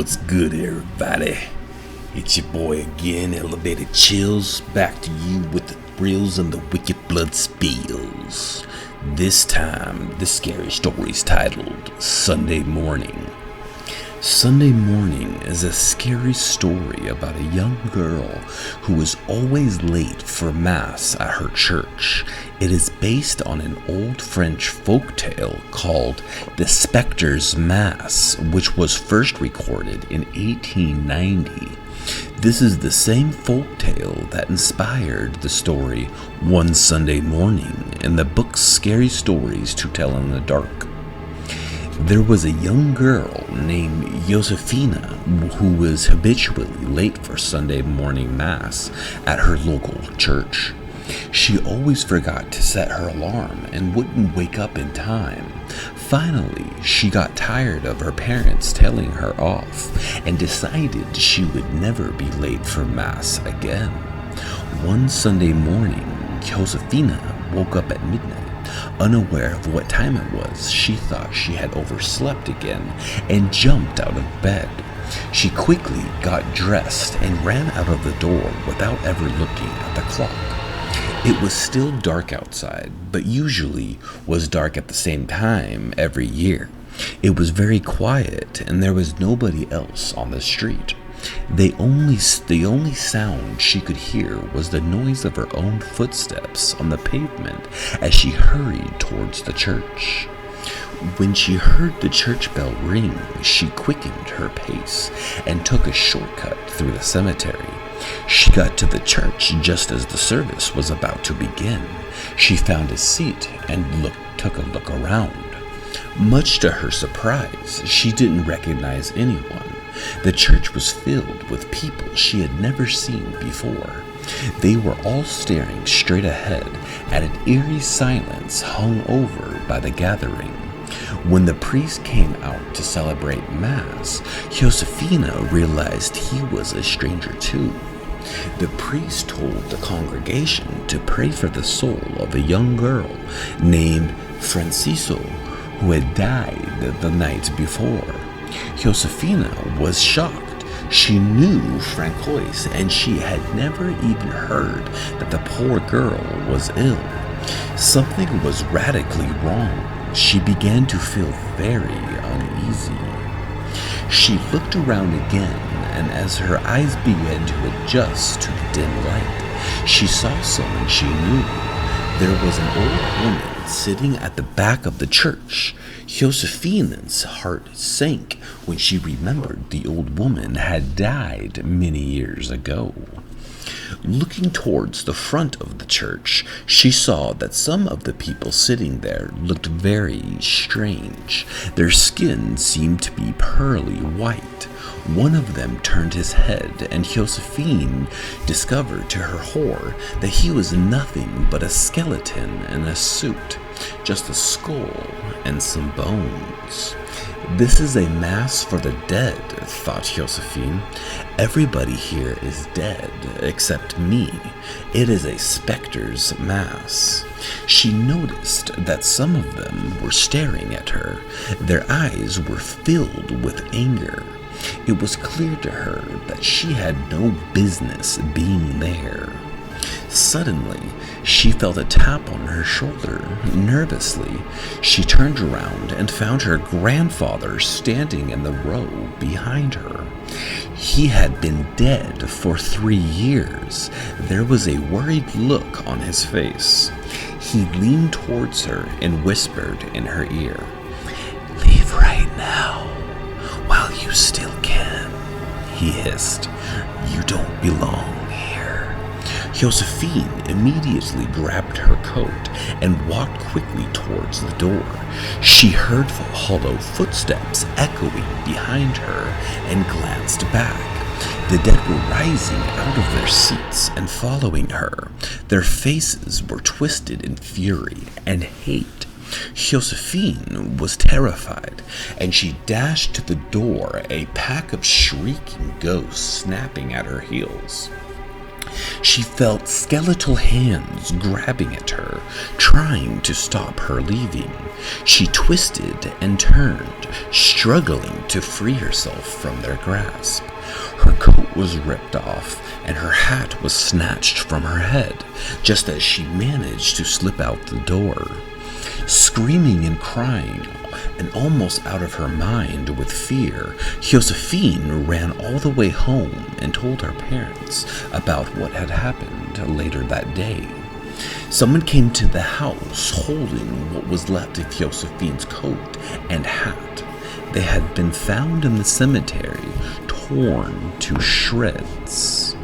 What's good, everybody? It's your boy again, Elevated Chillz, back to you with the thrills and the wicked blood spills. This time, the scary story's titled Sunday Morning. Sunday Morning is a scary story about a young girl who was always late for Mass at her church. It is based on an old French folktale called The Spectre's Mass, which was first recorded in 1890. This is the same folktale that inspired the story One Sunday Morning in the book Scary Stories to Tell in the Dark. There was a young girl named Josephina who was habitually late for Sunday morning Mass at her local church. She always forgot to set her alarm and wouldn't wake up in time. Finally, she got tired of her parents telling her off and decided she would never be late for Mass again. One Sunday morning, Josephina woke up at midnight. Unaware of what time it was, she thought she had overslept again and jumped out of bed. She quickly got dressed and ran out of the door without ever looking at the clock. It was still dark outside, but usually was dark at the same time every year. It was very quiet and there was nobody else on the street. The only sound she could hear was the noise of her own footsteps on the pavement as she hurried towards the church. When she heard the church bell ring, she quickened her pace and took a shortcut through the cemetery. She got to the church just as the service was about to begin. She found a seat and took a look around. Much to her surprise, she didn't recognize anyone. The church was filled with people she had never seen before. They were all staring straight ahead at an eerie silence hung over by the gathering. When the priest came out to celebrate Mass, Josephina realized he was a stranger too. The priest told the congregation to pray for the soul of a young girl named Franciso who had died the night before. Josephina was shocked. She knew Francois, and she had never even heard that the poor girl was ill. Something was radically wrong. She began to feel very uneasy. She looked around again, and as her eyes began to adjust to the dim light, she saw someone she knew. There was an old woman sitting at the back of the church. Josephina's heart sank when she remembered the old woman had died many years ago. Looking towards the front of the church, she saw that some of the people sitting there looked very strange. Their skin seemed to be pearly white. One of them turned his head, and Josephine discovered to her horror that he was nothing but a skeleton in a suit, just a skull and some bones. This is a mass for the dead, thought Josephine. Everybody here is dead except me. It is a specter's mass. She noticed that some of them were staring at her. Their eyes were filled with anger. It was clear to her that she had no business being there. Suddenly, she felt a tap on her shoulder. Nervously, she turned around and found her grandfather standing in the row behind her. He had been dead for 3 years. There was a worried look on his face. He leaned towards her and whispered in her ear, "Leave right now, while you still can," he hissed. "You don't belong here." Josephine immediately grabbed her coat and walked quickly towards the door. She heard hollow footsteps echoing behind her and glanced back. The dead were rising out of their seats and following her. Their faces were twisted in fury and hate. Josephine was terrified, and she dashed to the door, a pack of shrieking ghosts snapping at her heels. She felt skeletal hands grabbing at her, trying to stop her leaving. She twisted and turned, struggling to free herself from their grasp. Her coat was ripped off, and her hat was snatched from her head, just as she managed to slip out the door. Screaming and crying, and almost out of her mind with fear, Josephine ran all the way home and told her parents about what had happened later that day. Someone came to the house holding what was left of Josephine's coat and hat. They had been found in the cemetery, torn to shreds.